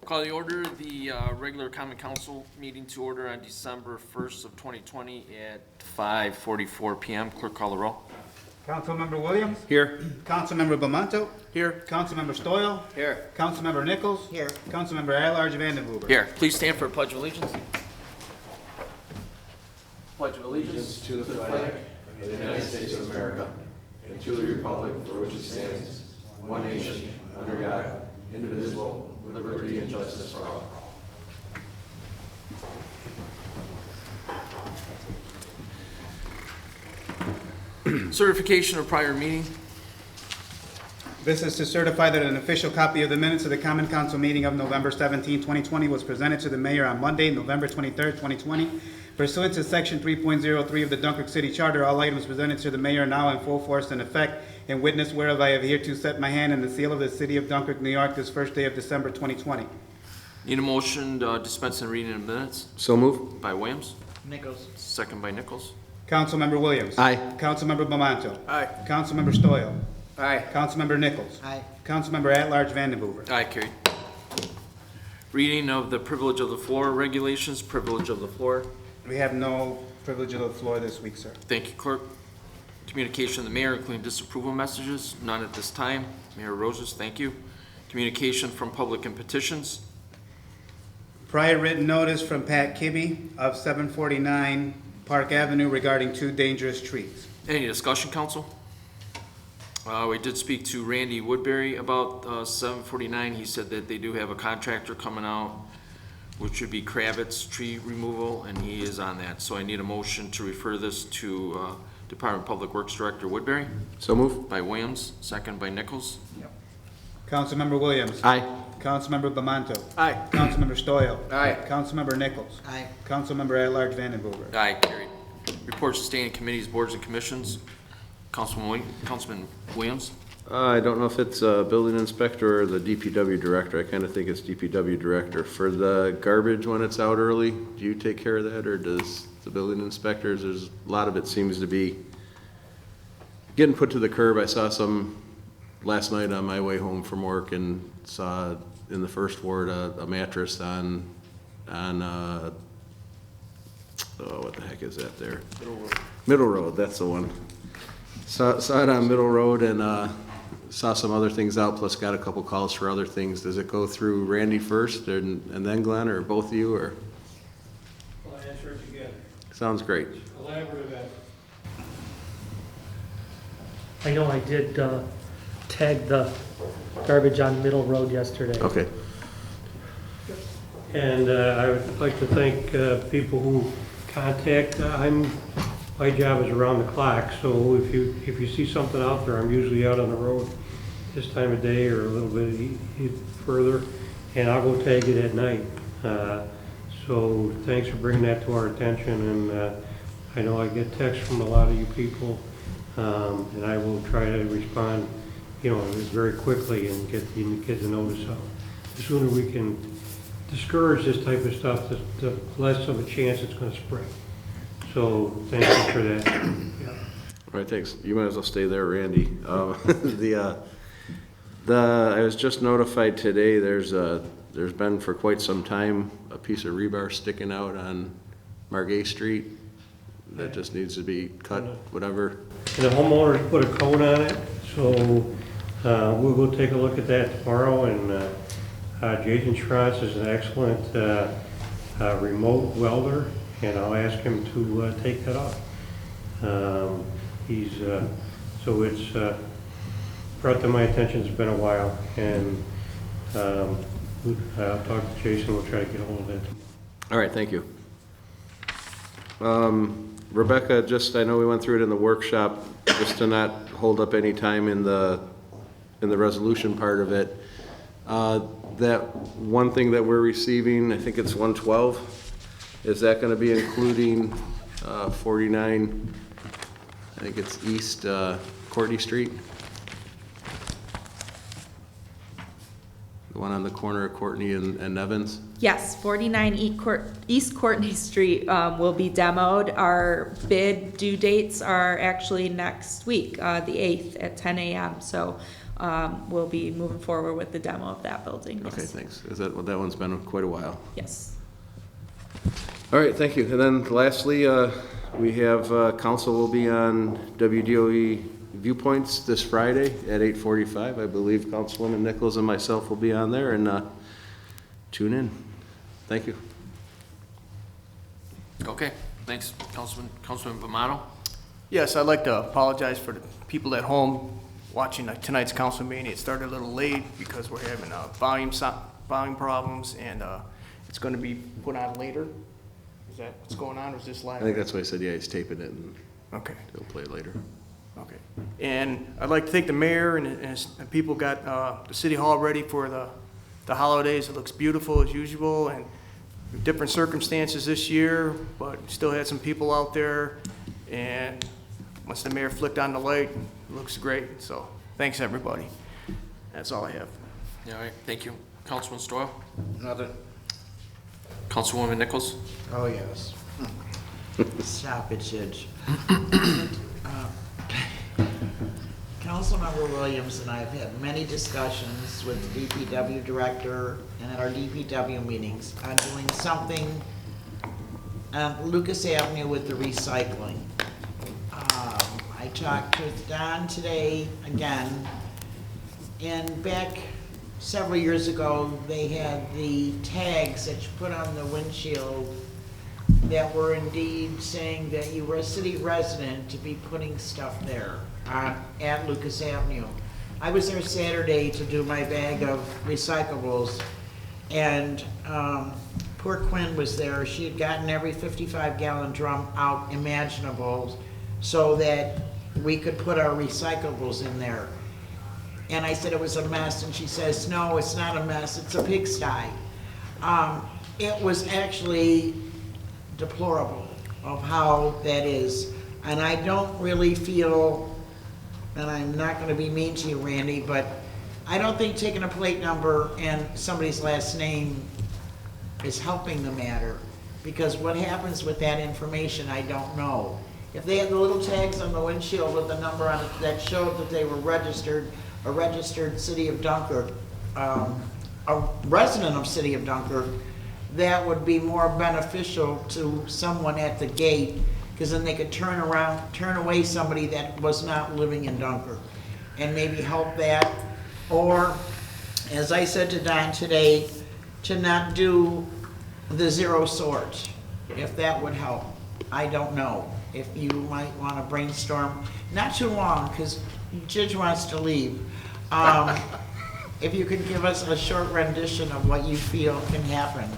Call the order the regular common council meeting to order on December 1st of 2020 at 5:44 p.m. Clerk, call the roll. Councilmember Williams? Here. Councilmember Bamanto? Here. Councilmember Stoyl? Here. Councilmember Nichols? Here. Councilmember at-large Vandenhuber? Here, please stand for a pledge of allegiance. Pledge of allegiance To the flag of the United States of America and to the republic for which it stands, one nation, under God, indivisible, with liberty and justice for all. Certification of prior meeting. This is to certify that an official copy of the minutes of the common council meeting of November 17, 2020 was presented to the mayor on Monday, November 23rd, 2020. Pursuant to section 3.03 of the Dunkirk City Charter, all items presented to the mayor are now in full force and effect, in witness whereof I have hereto set my hand in the seal of the city of Dunkirk, New York, this first day of December 2020. Need a motion to dispense and reading of minutes So move. by Williams, Nichols. second by Nichols. Councilmember Williams? Aye. Councilmember Bamanto? Aye. Councilmember Stoyl? Aye. Councilmember Nichols? Aye. Councilmember at-large Vandenhuber? Aye, carried. Reading of the privilege of the floor regulations, privilege of the floor. We have no privilege of the floor this week, sir. Thank you, clerk. Communication of the mayor, including disapproval messages, none at this time. Mayor Roses, thank you. Communication from public and petitions. Prior written notice from Pat Kibbe of 749 Park Avenue regarding 2 dangerous trees. Any discussion, council? We did speak to Randy Woodbury about 749. He said that they do have a contractor coming out, which would be Kravitz Tree Removal, and he is on that. So I need a motion to refer this to Department of Public Works Director Woodbury. So move. By Williams, second by Nichols. Councilmember Williams? Aye. Councilmember Bamanto? Aye. Councilmember Stoyl? Aye. Councilmember Nichols? Aye. Councilmember at-large Vandenhuber? Aye, carried. Reports to standing committees, boards, and commissions. Councilman Williams. I don't know if it's building inspector or the DPW director. I kind of think it's DPW director. For the garbage when it's out early, do you take care of that, or does the building inspectors? There's a lot of it seems to be getting put to the curb. I saw some last night on my way home from work and saw in the first ward a mattress on what the heck is that there? Middle Road, that's the one. Saw it on Middle Road and saw some other things out, plus got a couple calls for other things. Does it go through Randy first and then Glenn, or both of you, or? I'll answer it together. Sounds great. Collaborative effort. I know I did tag the garbage on Middle Road yesterday. Okay. And I would like to thank people who contact. My job is around the clock, so if you see something out there, I'm usually out on the road this time of day or a little bit further, and I'll go tag it at night. So thanks for bringing that to our attention, and I know I get texts from a lot of you people, and I will try to respond, very quickly and get the notice out. The sooner we can discourage this type of stuff, the less of a chance it's going to spread. So thank you for that. Yeah. All right, thanks. You might as well stay there, Randy. I was just notified today, there's been for quite some time a piece of rebar sticking out on Margay Street that just needs to be cut, whatever. And the homeowners put a cone on it, so we'll go take a look at that tomorrow. And Jason Schratz is an excellent remote welder, and I'll ask him to take that off. So it's brought to my attention. It's been a while, and I'll talk to Jason. We'll try to get a hold of it. All right, thank you. Rebecca, I know we went through it in the workshop, just to not hold up any time in the resolution part of it. That one thing that we're receiving, I think it's 112, is that going to be including 49, I think it's East Courtney Street? The one on the corner of Courtney and Nevins? Yes, 49 East Courtney Street will be demoed. Our bid due dates are actually next week, the 8th at 10 a.m. So we'll be moving forward with the demo of that building. Okay, Yes. thanks. Is that, well, that one's been quite a while. Yes. All right, thank you. And then lastly, we have, council will be on WDOE Viewpoints this Friday at 8:45. I believe Councilwoman Nichols and myself will be on there, and tune in. Thank you. Okay, thanks, Councilman Bomano. Yes, I'd like to apologize for the people at home watching tonight's council meeting. It started a little late because we're having volume problems, and it's going to be put on later. Is that what's going on, or is this live? I think that's why I said, yeah, he's taping it, and Okay, he'll play it later. okay. And I'd like to thank the mayor and people got the city hall ready for the holidays. It looks beautiful as usual, and different circumstances this year, but still had some people out there. And once the mayor flicked on the light, it looks great. So thanks, everybody. That's all I have. All right, thank you. Councilman Stoyl? Nothing. Councilwoman Nichols? Oh, yes. Stop it, Judge. Councilmember Williams and I have had many discussions with the DPW director and at our DPW meetings on doing something on Lucas Avenue with the recycling. I talked with Don today again, and back several years ago, they had the tags that you put on the windshield that were indeed saying that you were a city resident to be putting stuff there at Lucas Avenue. I was there Saturday to do my bag of recyclables, and poor Quinn was there. She had gotten every 55-gallon drum out imaginable so that we could put our recyclables in there. And I said it was a mess, and she says, no, it's not a mess, it's a pigsty. It was actually deplorable of how that is. And I don't really feel, and I'm not gonna be mean to you, Randy, but I don't think taking a plate number and somebody's last name is helping the matter. Because what happens with that information, I don't know. If they had the little tags on the windshield with the number on it that showed that they were registered, a registered city of Dunkirk, a resident of city of Dunkirk, that would be more beneficial to someone at the gate, because then they could turn away somebody that was not living in Dunkirk and maybe help that. Or, as I said to Don today, to not do the zero sort, if that would help. I don't know. If you might want to brainstorm, not too long, because Judge wants to leave. If you could give us a short rendition of what you feel can happen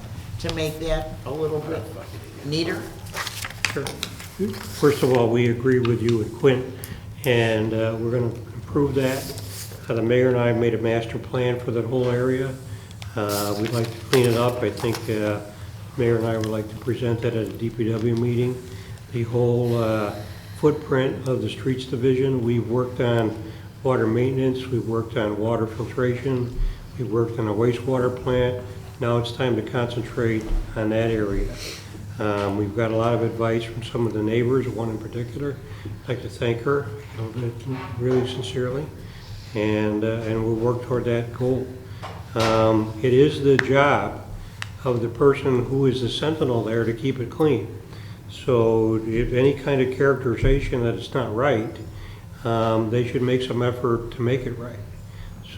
to make that a little bit neater. Sure. First of all, we agree with you and Quint, and we're going to improve that. The mayor and I made a master plan for that whole area. We'd like to clean it up. I think mayor and I would like to present that at a DPW meeting. The whole footprint of the streets division. We've worked on water maintenance, we've worked on water filtration, we've worked on a wastewater plant. Now it's time to concentrate on that area. We've got a lot of advice from some of the neighbors, one in particular. I'd like to thank her really sincerely, and we'll work toward that goal. It is the job of the person who is the sentinel there to keep it clean. So if any kind of characterization that it's not right, they should make some effort to make it right.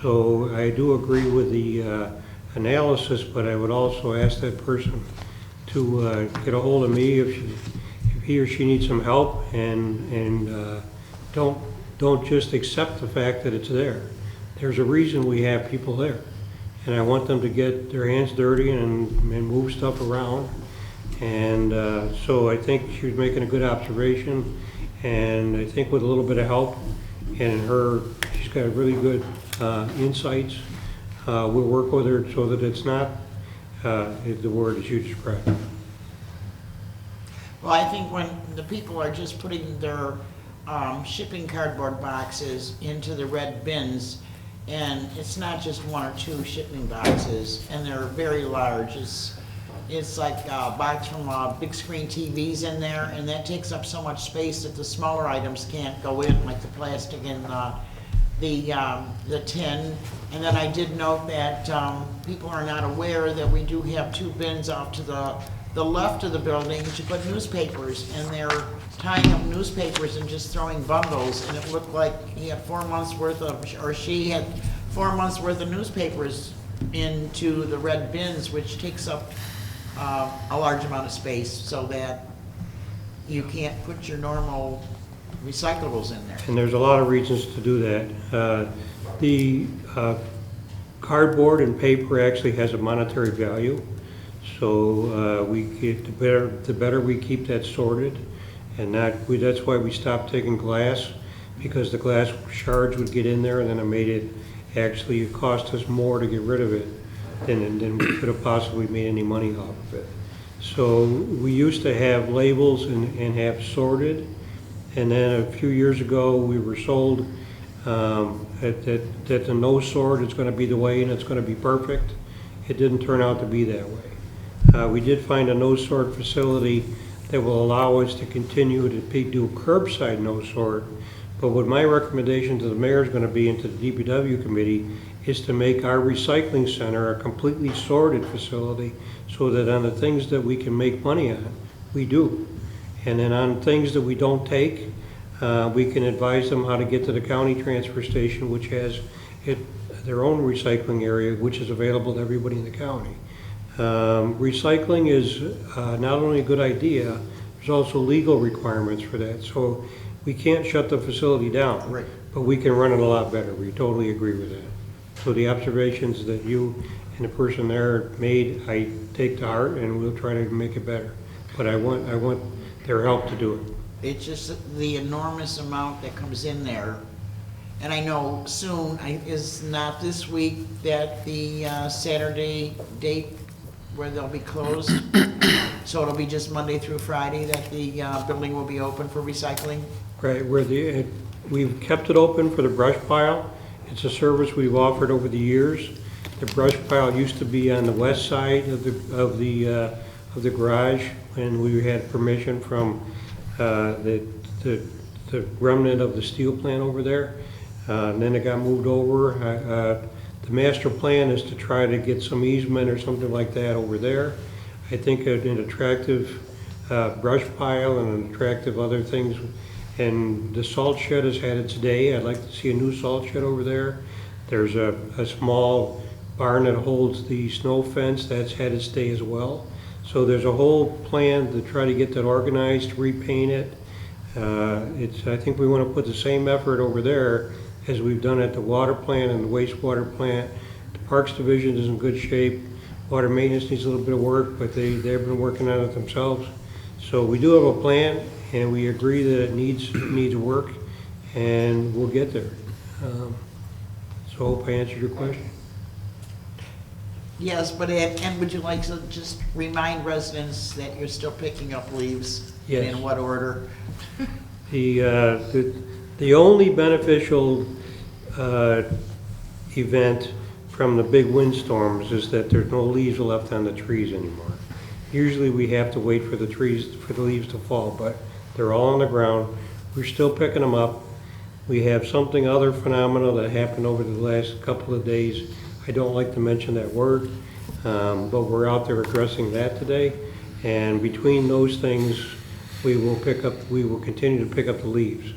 So I do agree with the analysis, but I would also ask that person to get a hold of me if he or she needs some help, and don't just accept the fact that it's there. There's a reason we have people there, and I want them to get their hands dirty and move stuff around. And so I think she was making a good observation, and I think with a little bit of help and she's got really good insights. We'll work with her so that it's not the word as you described. Well, I think when the people are just putting their shipping cardboard boxes into the red bins, and it's not just one or two shipping boxes, and they're very large. It's like a box from big screen TVs in there, and that takes up so much space that the smaller items can't go in, like the plastic and the tin. And then I did note that, people are not aware that we do have 2 bins off to the left of the building to put newspapers, and they're tying up newspapers and just throwing bundles, and it looked like he had 4 months worth of, or she had 4 months worth of newspapers into the red bins, which takes up a large amount of space, so that you can't put your normal recyclables in there. And there's a lot of reasons to do that. The cardboard and paper actually has a monetary value, so the better we keep that sorted, and that's why we stopped taking glass, because the glass shards would get in there, and then it cost us more to get rid of it than we could have possibly made any money off of it. So we used to have labels and have sorted, and then a few years ago, we were sold that the no sort is going to be the way and it's going to be perfect. It didn't turn out to be that way. We did find a no sort facility that will allow us to continue to do curbside no sort. But what my recommendation to the mayor is going to be, and to the DPW committee, is to make our recycling center a completely sorted facility, so that on the things that we can make money on, we do. And then on things that we don't take, we can advise them how to get to the county transfer station, which has their own recycling area, which is available to everybody in the county. Recycling is not only a good idea, there's also legal requirements for that. So we can't shut the facility down, Right. but we can run it a lot better. We totally agree with that. So the observations that you and the person there made, I take to heart, and we'll try to make it better. But I want their help to do it. It's just the enormous amount that comes in there. And I know soon, is not this week, that the Saturday date where they'll be closed? So it'll be just Monday through Friday that the building will be open for recycling? Right, we've kept it open for the brush pile. It's a service we've offered over the years. The brush pile used to be on the west side of the garage, and we had permission from the remnant of the steel plant over there. And then it got moved over. The master plan is to try to get some easement or something like that over there. I think an attractive brush pile and an attractive other things. And the salt shed has had its day. I'd like to see a new salt shed over there. There's a small barn that holds the snow fence. That's had its day as well. So there's a whole plan to try to get that organized, repaint it. I think we want to put the same effort over there as we've done at the water plant and the wastewater plant. The Parks Division is in good shape. Water maintenance needs a little bit of work, but they've been working on it themselves. So we do have a plan, and we agree that it needs work, and we'll get there. So I hope I answered your question. Yes, but and would you like to just remind residents that you're still picking up leaves? Yes. And in what order? The only beneficial event from the big windstorms is that there's no leaves left on the trees anymore. Usually we have to wait for the leaves to fall, but they're all on the ground. We're still picking them up. We have other phenomena that happened over the last couple of days. I don't like to mention that word, but we're out there addressing that today. And between those things, we will continue to pick up the leaves.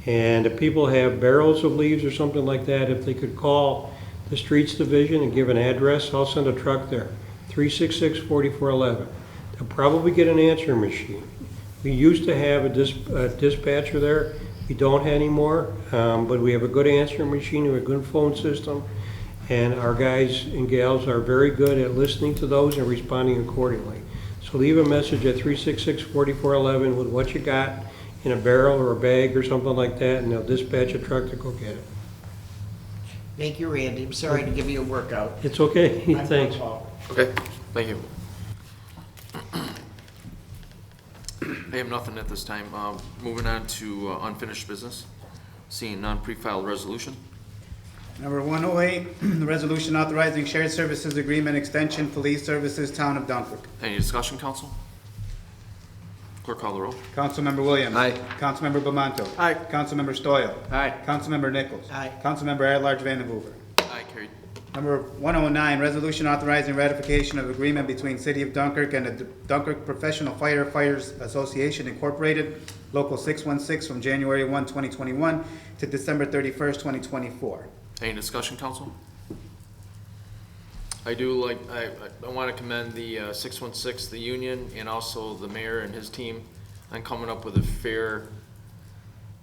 And if people have barrels of leaves or something like that, if they could call the Streets Division and give an address, I'll send a truck there, 366-4411. They'll probably get an answering machine. We used to have a dispatcher there. We don't anymore, but we have a good answering machine, we have a good phone system, and our guys and gals are very good at listening to those and responding accordingly. So leave a message at 366-4411 with what you got in a barrel or a bag or something like that, and they'll dispatch a truck to go get it. Thank you, Randy. I'm sorry to give you a workout. It's okay, I'm thanks. Paul. Okay, thank you. I have nothing at this time. Moving on to unfinished business. Seeing none, pre-filed resolution. Number 108, the resolution authorizing shared services agreement extension, police services, town of Dunkirk. Any discussion, council? Clerk call the roll. Councilmember Williams. Aye. Councilmember Bamanto. Aye. Councilmember Stoyl. Aye. Councilmember Nichols. Aye. Councilmember at-large Vandenhuver. Aye, carried. Number 109, resolution authorizing ratification of agreement between City of Dunkirk and the Dunkirk Professional Firefighters Association Incorporated, Local 616, from January 1, 2021 to December 31st, 2024. Any discussion, council? I want to commend the 616, the union, and also the mayor and his team on coming up with a fair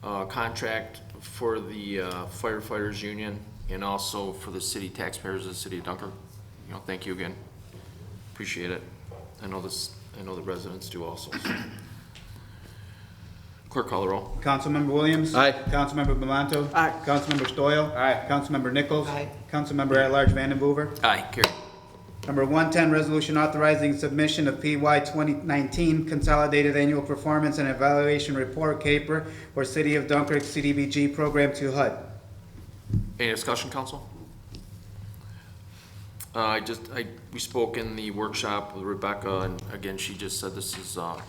contract for the firefighters union and also for the city taxpayers of the city of Dunkirk. You know, thank you again. Appreciate it. I know the residents do also. So. Clerk call the roll. Councilmember Williams. Aye. Councilmember Bamanto. Aye. Councilmember Stoyl. Aye. Councilmember Nichols. Aye. Councilmember at-large Vandenhuver. Aye, carried. Number 110, resolution authorizing submission of PY 2019 Consolidated Annual Performance and Evaluation Report, CAPER, or City of Dunkirk CDBG program to HUD. Any discussion, council? We spoke in the workshop with Rebecca, and again, she just said this is a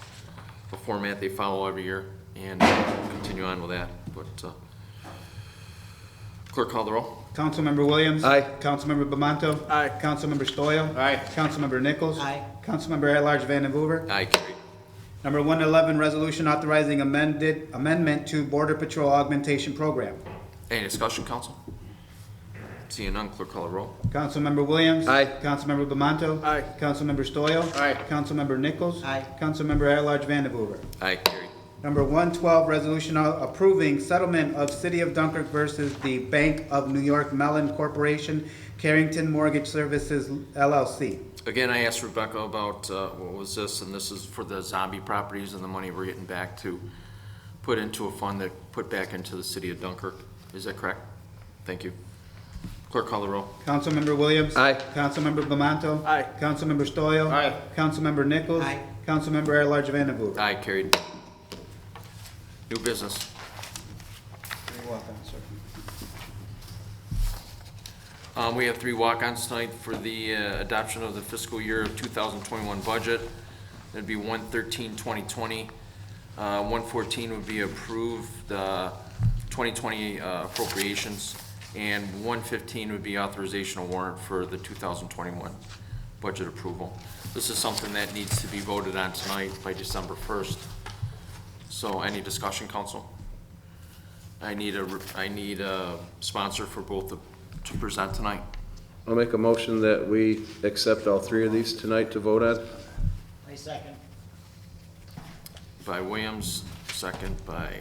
format they follow every year, and we'll continue on with that, but, clerk call the roll. Councilmember Williams. Aye. Councilmember Bamanto. Aye. Councilmember Stoyl. Aye. Councilmember Nichols. Aye. Councilmember at-large Vandenhuver. Aye, carried. Number 111, resolution authorizing amendment to Border Patrol Augmentation Program. Any discussion, council? Seeing none, clerk call the roll. Councilmember Williams. Aye. Councilmember Bamanto. Aye. Councilmember Stoyl. Aye. Councilmember Nichols. Aye. Councilmember at-large Vandenhuver. Aye, carried. Number 112, resolution approving settlement of City of Dunkirk versus the Bank of New York Mellon Corporation, Carrington Mortgage Services LLC. Again, I asked Rebecca about, what was this, and this is for the zombie properties and the money we're getting back to put into a fund that put back into the city of Dunkirk. Is that correct? Thank you. Clerk call the roll. Councilmember Williams. Aye. Councilmember Bamanto. Aye. Councilmember Stoyl. Aye. Councilmember Nichols. Aye. Councilmember at-large Vandenhuver. Aye, carried. New business. We have 3 walk-ons tonight for the adoption of the fiscal year of 2021 budget. It'd be 1/13/2020. 114 would be approve the 2020 appropriations, and 115 would be authorization of warrant for the 2021 budget approval. This is something that needs to be voted on tonight by December 1st. So any discussion, council? I need a sponsor for both to present tonight. I'll make a motion that we accept all 3 of these tonight to vote on. I second. By Williams, second by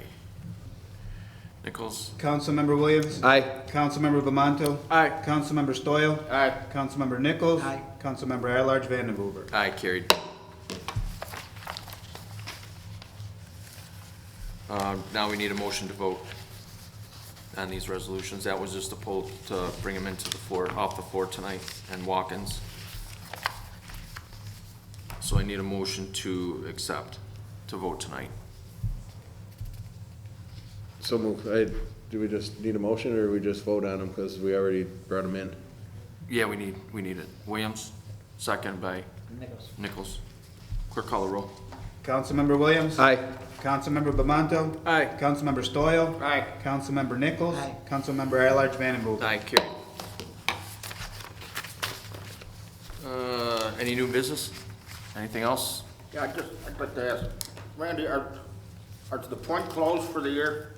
Nichols. Councilmember Williams. Aye. Councilmember Bamanto. Aye. Councilmember Stoyl. Aye. Councilmember Nichols. Aye. Councilmember at-large Vandenhuver. Aye, carried. Now we need a motion to vote on these resolutions. That was just a poll to bring them into the floor, off the floor tonight, and walk-ins. So I need a motion to accept, to vote tonight. So move. Do we just need a motion or we just vote on them because we already brought them in? Yeah, we need it. Williams, second by Nichols. Nichols. Clerk call the roll. Councilmember Williams. Aye. Councilmember Bamanto. Aye. Councilmember Stoyl. Aye. Councilmember Nichols. Aye. Councilmember at-large Vandenhuver. Aye, carried. Any new business? Anything else? Yeah, I'd like to ask, Randy, are the point closed for the year?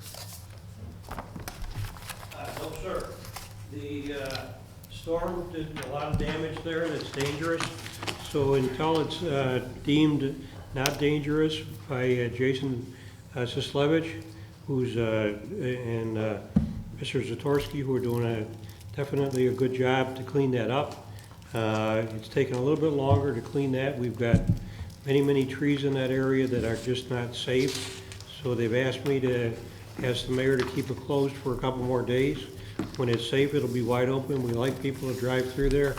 No, sir. The storm did a lot of damage there, and it's dangerous. So until it's deemed not dangerous by Jason Sislevich, who's and Mr. Zatorsky, who are doing definitely a good job to clean that up. It's taken a little bit longer to clean that. We've got many trees in that area that are just not safe. So they've asked me to ask the mayor to keep it closed for a couple more days. When it's safe, it'll be wide open. We like people to drive through there.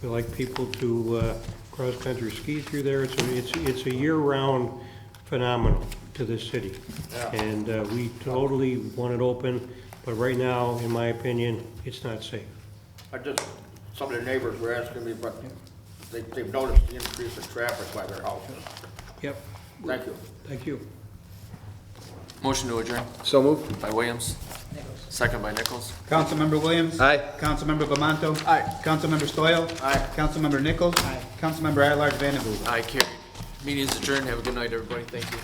We like people to cross-country ski through there. It's a year-round phenomenon to this city. Yeah. And we totally want it open, but right now, in my opinion, it's not safe. Some of the neighbors were asking me, but they've noticed the increase in traffic by their houses. Yep. Thank you. Thank you. Motion to adjourn So moved. by Williams, second by Nichols. Councilmember Williams? Aye. Councilmember Bamanto? Aye. Councilmember Stoyl? Aye. Councilmember Nichols? Aye. Councilmember at-large Vandenboer? Aye, carried. Meeting is adjourned. Have a good night, everybody. Thank you.